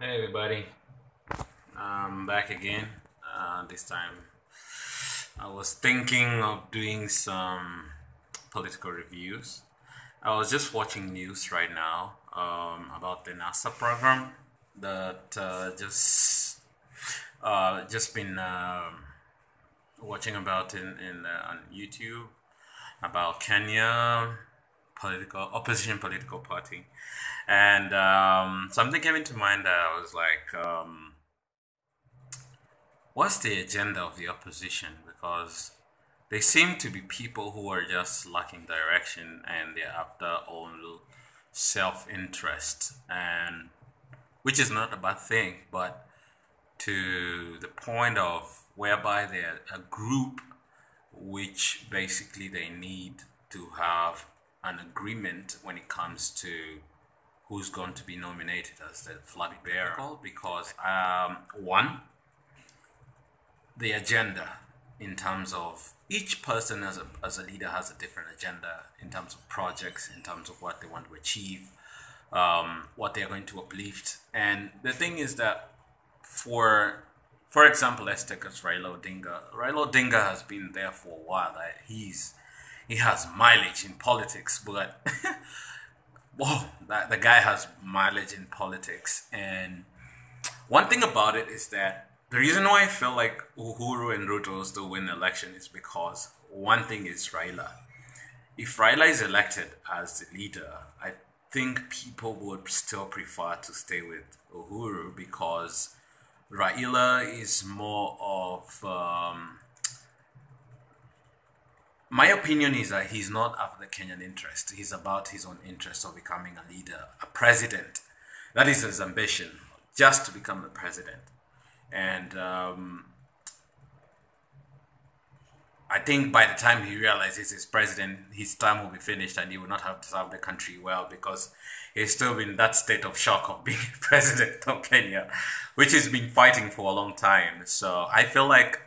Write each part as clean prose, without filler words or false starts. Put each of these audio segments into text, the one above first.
Hey everybody, I'm back again. This time I was thinking of doing some political reviews. I was just watching news right now about the NASA program that just been watching about in on YouTube about Kenya political opposition political party, and something came into mind that I was like. What's the agenda of the opposition? Because they seem to be people who are just lacking direction and they're after own self-interest, and which is not a bad thing, but to the point of whereby they're a group which basically they need to have an agreement when it comes to who's going to be nominated as the flag bearer. Because one, the agenda in terms of each person as a leader has a different agenda in terms of projects, in terms of what they want to achieve, what they're going to uplift. And the thing is that for example, let's take us Raila Odinga. Raila Odinga has been there for a while. He has mileage in politics, but whoa, the guy has mileage in politics. And one thing about it is that the reason why I feel like Uhuru and Ruto still win the election is because one thing is Raila. If Raila is elected as the leader, I think people would still prefer to stay with Uhuru because Raila is more of my opinion is that he's not after the Kenyan interest. He's about his own interest of becoming a leader, a president. That is his ambition, just to become the president. And I think by the time he realizes he's president, his time will be finished and he will not have to serve the country well because he's still in that state of shock of being president of Kenya, which he's been fighting for a long time. So I feel like,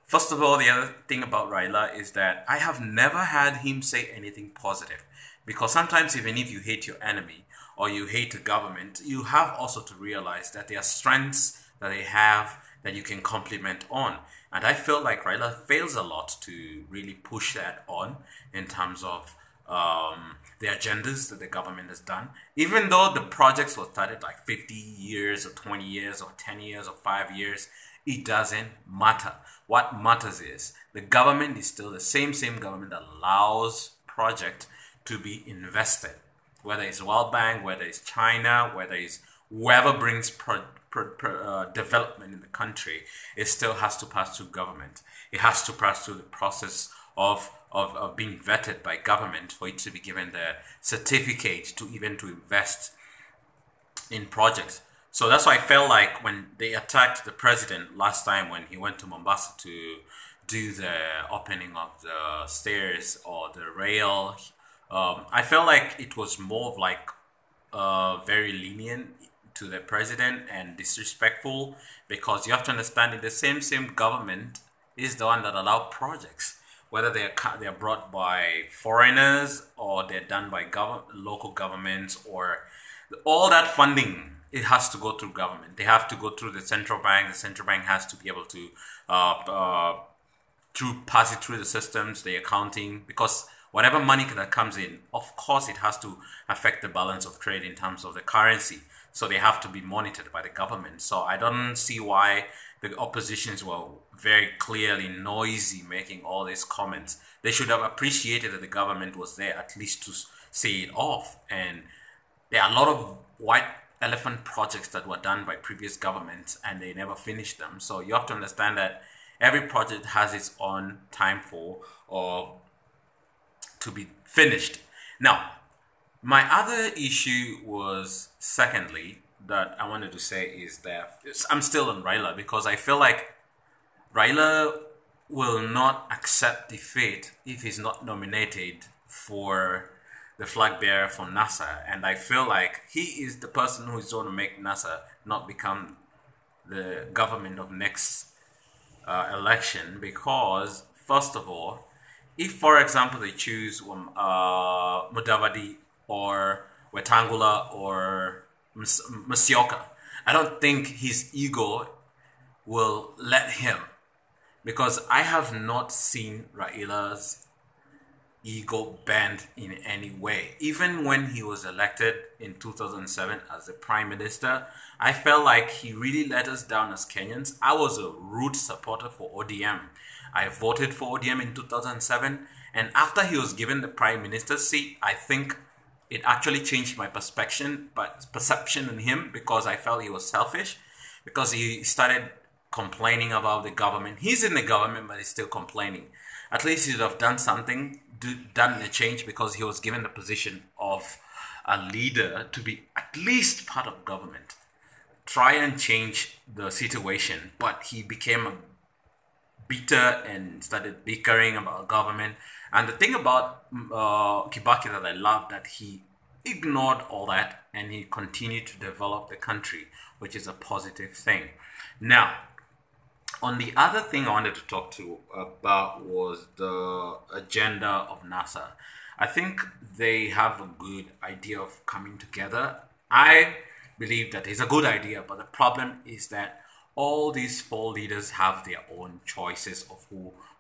first of all, the other thing about Raila is that I have never had him say anything positive. Because sometimes, even if you hate your enemy or you hate the government, you have also to realize that there are strengths that they have that you can compliment on. And I feel like Raila fails a lot to really push that on in terms of the agendas that the government has done. Even though the projects were started like 50 years or 20 years or 10 years or 5 years, it doesn't matter. What matters is the government is still the same government that allows project to be invested, whether it's World Bank, whether it's China, whether it's whoever brings development in the country, it still has to pass through government. It has to pass through the process of being vetted by government for it to be given the certificate to even to invest in projects. So that's why I felt like when they attacked the president last time when he went to Mombasa to do the opening of the stairs or the rail, I felt like it was more of like very lenient to the president and disrespectful because you have to understand that the same government is the one that allow projects, whether they're brought by foreigners or they're done by local governments or all that funding. It has to go through government. They have to go through the central bank. The central bank has to be able to uh, uh, pass it through the systems, the accounting, because whatever money that comes in, of course, it has to affect the balance of trade in terms of the currency. So they have to be monitored by the government. So I don't see why the oppositions were very clearly noisy making all these comments. They should have appreciated that the government was there at least to say it off. And there are a lot of white elephant projects that were done by previous governments and they never finished them. So you have to understand that every project has its own time for or to be finished. Now, my other issue was secondly that I wanted to say is that I'm still on Raila because I feel like Raila will not accept defeat if he's not nominated for the flag bearer for N.A.S.A. And I feel like he is the person who is going to make N.A.S.A. not become the government of next election because, first of all, if, for example, they choose Mudavadi or Wetangula or Musyoka, I don't think his ego will let him, because I have not seen Raila's ego bent in any way. Even when he was elected in 2007 as the prime minister, I felt like he really let us down as Kenyans. I was a root supporter for ODM. I voted for ODM in 2007, and after he was given the prime minister seat, I think it actually changed my perception on him, because I felt he was selfish, because he started complaining about the government. He's in the government, but he's still complaining. At least he should have done something, done a change, because he was given the position of a leader to be at least part of government. Try and change the situation, but he became a bitter and started bickering about government. And the thing about Kibaki that I love, that he ignored all that and he continued to develop the country, which is a positive thing. Now, on the other thing I wanted to talk to about was the agenda of N.A.S.A. I think they have a good idea of coming together. I believe that it's a good idea, but the problem is that all these four leaders have their own choices of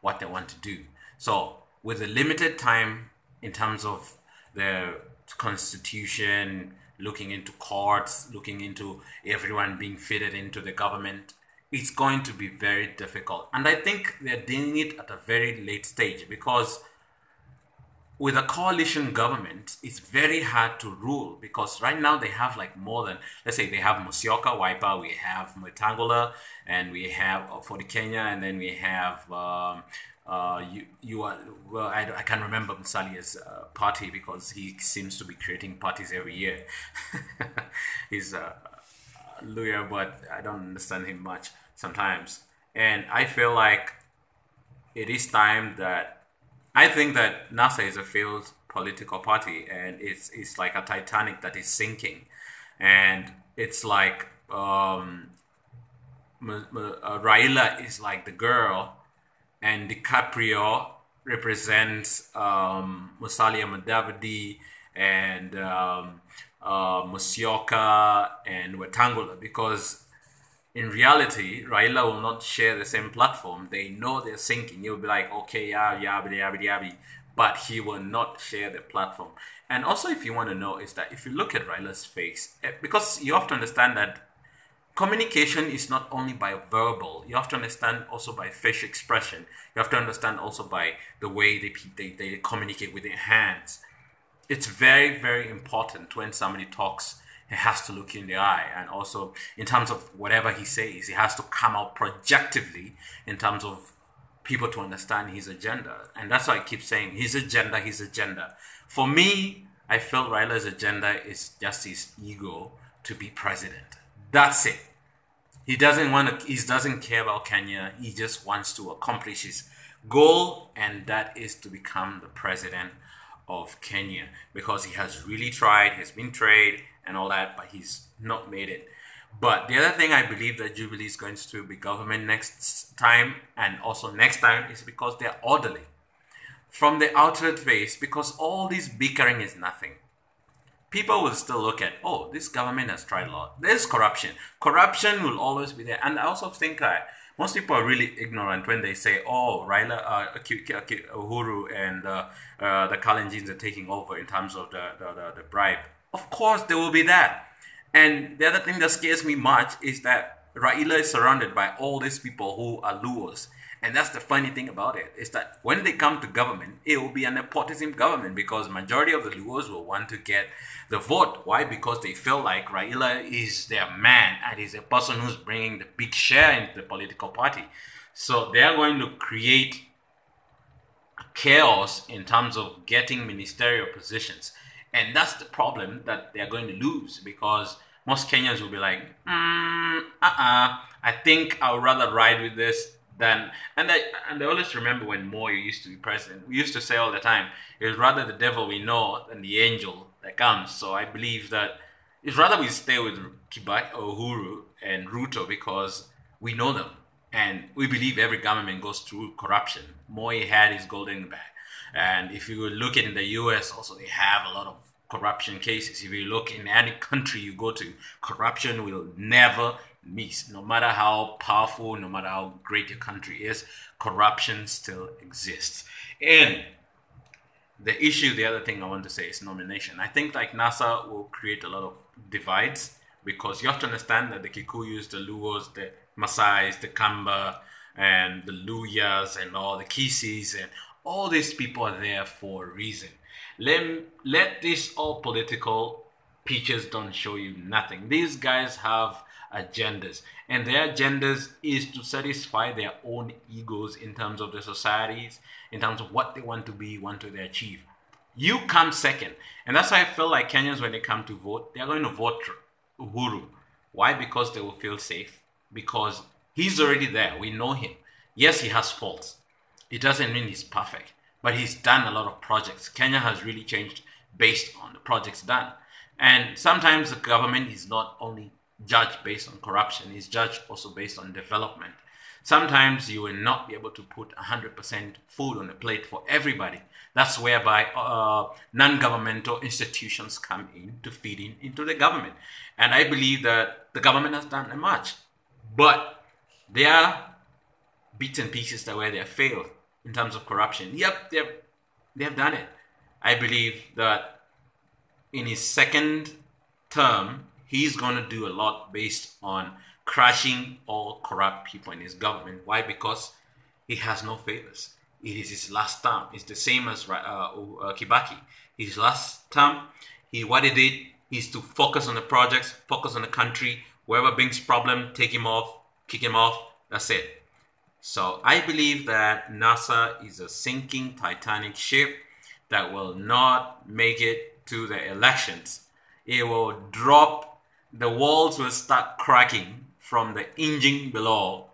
what they want to do. So with the limited time in terms of the constitution, looking into courts, looking into everyone being fitted into the government, it's going to be very difficult. And I think they're doing it at a very late stage, because with a coalition government, it's very hard to rule, because right now they have like more than, let's say they have Musyoka, Wiper, we have Mwetangula, and we have for the Kenya, and then we have you are, well, I can't remember Musalia's party, because he seems to be creating parties every year. He's a lawyer, but I don't understand him much sometimes. And I feel like it is time that, I think that N.A.S.A is a failed political party, and it's like a Titanic that is sinking, and it's like Raila is like the girl, and DiCaprio represents Musalia Mudavadi and Musyoka and Wetangula, because in reality, Raila will not share the same platform. They know they're sinking. You'll be like, okay, yeah, yabby, yabby, yabby, but he will not share the platform. And also, if you want to know, is that if you look at Raila's face, because you have to understand that communication is not only by verbal, you have to understand also by facial expression. You have to understand also by the way they communicate with their hands. It's very, very important when somebody talks. He has to look you in the eye, and also in terms of whatever he says, he has to come out projectively in terms of people to understand his agenda. And that's why I keep saying his agenda, his agenda. For me, I feel Raila's agenda is just his ego to be president. That's it. He doesn't care about Kenya. He just wants to accomplish his goal, and that is to become the president of Kenya, because he has really tried, he's been tried and all that, but he's not made it. But the other thing, I believe that Jubilee is going to be government next time, and also next time, is because they're orderly from the outer face, because all this bickering is nothing. People will still look at, oh, this government has tried a lot. There's corruption. Corruption will always be there. And I also think that most people are really ignorant when they say, oh, Raila, Uhuru and the Kalenjins are taking over in terms of the bribe. Of course, there will be that. And the other thing that scares me much is that Raila is surrounded by all these people who are Luos. And that's the funny thing about it, is that when they come to government, it will be a nepotism government, because majority of the Luos will want to get the vote. Why? Because they feel like Raila is their man and is a person who's bringing the big share into the political party. So they are going to create chaos in terms of getting ministerial positions. And that's the problem that they're going to lose, because most Kenyans will be like, I think I would rather ride with this than... And I always remember when Moi used to be president, we used to say all the time, it was rather the devil we know than the angel that comes. So I believe that it's rather we stay with Kibaki, Uhuru, and Ruto, because we know them. And we believe every government goes through corruption. Moi had his golden bag. And if you look at in the US also, they have a lot of corruption cases. If you look in any country you go to, corruption will never miss. No matter how powerful, no matter how great your country is, corruption still exists. And the other thing I want to say is nomination. I think like N.A.S.A will create a lot of divides because you have to understand that the Kikuyus, the Luos, the Masais, the Kamba, and the Luyas, and all the Kisis, and all these people are there for a reason. Let this all political pictures don't show you nothing. These guys have agendas, and their agendas is to satisfy their own egos in terms of the societies, in terms of what they want to be, want to achieve. You come second, and that's why I feel like Kenyans, when they come to vote, they are going to vote Uhuru. Why? Because they will feel safe, because he's already there. We know him. Yes, he has faults. It doesn't mean he's perfect, but he's done a lot of projects. Kenya has really changed based on the projects done. And sometimes the government is not only judged based on corruption, it's judged also based on development. Sometimes you will not be able to put 100% food on the plate for everybody. That's whereby non-governmental institutions come in to feed into the government. And I believe that the government has done much. But there are bits and pieces that where they have failed in terms of corruption. Yep, they have done it. I believe that in his second term, he's going to do a lot based on crushing all corrupt people in his government. Why? Because he has no favors. It is his last term. It's the same as Kibaki. His last term, what he did is to focus on the projects, focus on the country. Whoever brings problem, take him off, kick him off. That's it. So I believe that N.A.S.A is a sinking Titanic ship that will not make it to the elections. It will drop. The walls will start cracking from the engine below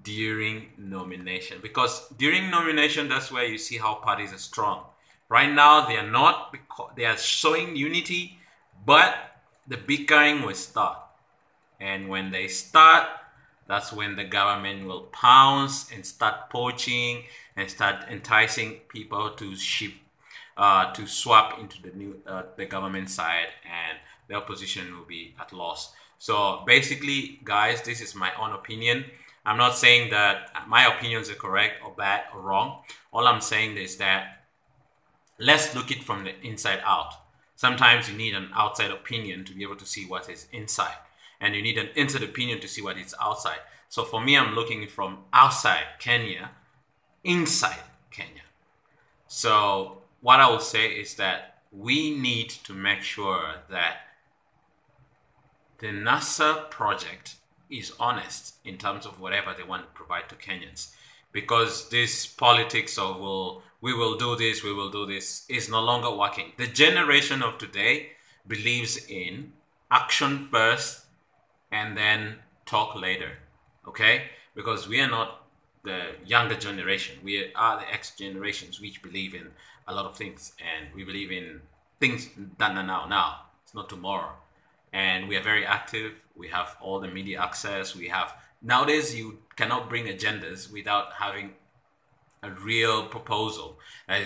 during nomination, because during nomination, that's where you see how parties are strong. Right now they are not, because they are showing unity, but the bickering will start, and when they start, that's when the government will pounce and start poaching and start enticing people to to swap into the government side, and the opposition will be at loss. So basically, guys, this is my own opinion. I'm not saying that my opinions are correct or bad or wrong. All I'm saying is that let's look it from the inside out. Sometimes you need an outside opinion to be able to see what is inside, and you need an inside opinion to see what is outside. So for me, I'm looking from outside Kenya, inside Kenya. So what I would say is that we need to make sure that the N.A.S.A project is honest in terms of whatever they want to provide to Kenyans. Because this politics of, we will do this, we will do this, is no longer working. The generation of today believes in action first and then talk later, okay? Because we are not the younger generation. We are the X generations, which believe in a lot of things, and we believe in things done now. It's not tomorrow. And we are very active. We have all the media access. We have, nowadays you cannot bring agendas without having a real proposal that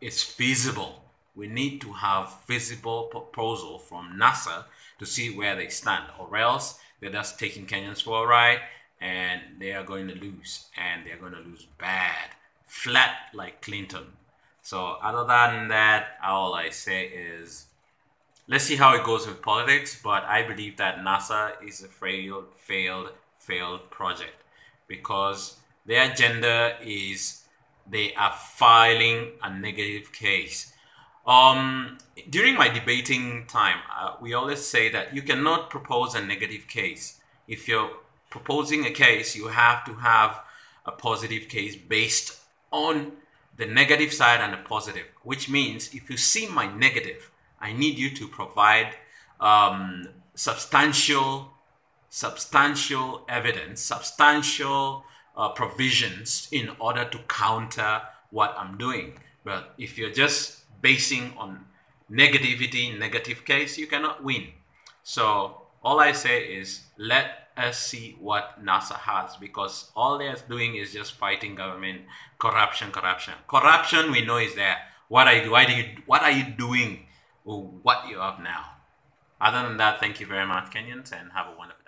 is feasible. We need to have feasible proposal from N.A.S.A to see where they stand, or else they're just taking Kenyans for a ride, and they are going to lose, and they're going to lose bad, flat like Clinton. So other than that, all I say is, let's see how it goes with politics, but I believe that N.A.S.A is a failed project, because their agenda is they are filing a negative case. During my debating time, we always say that you cannot propose a negative case. If you're proposing a case, you have to have a positive case based on the negative side and the positive, which means if you see my negative, I need you to provide substantial evidence, substantial provisions in order to counter what I'm doing. But if you're just basing on negativity, negative case, you cannot win. So all I say is, let us see what N.A.S.A has, because all they're doing is just fighting government, corruption. Corruption we know is there. What are you doing? or what you're up now. Other than that, thank you very much, Kenyans, and have a wonderful day.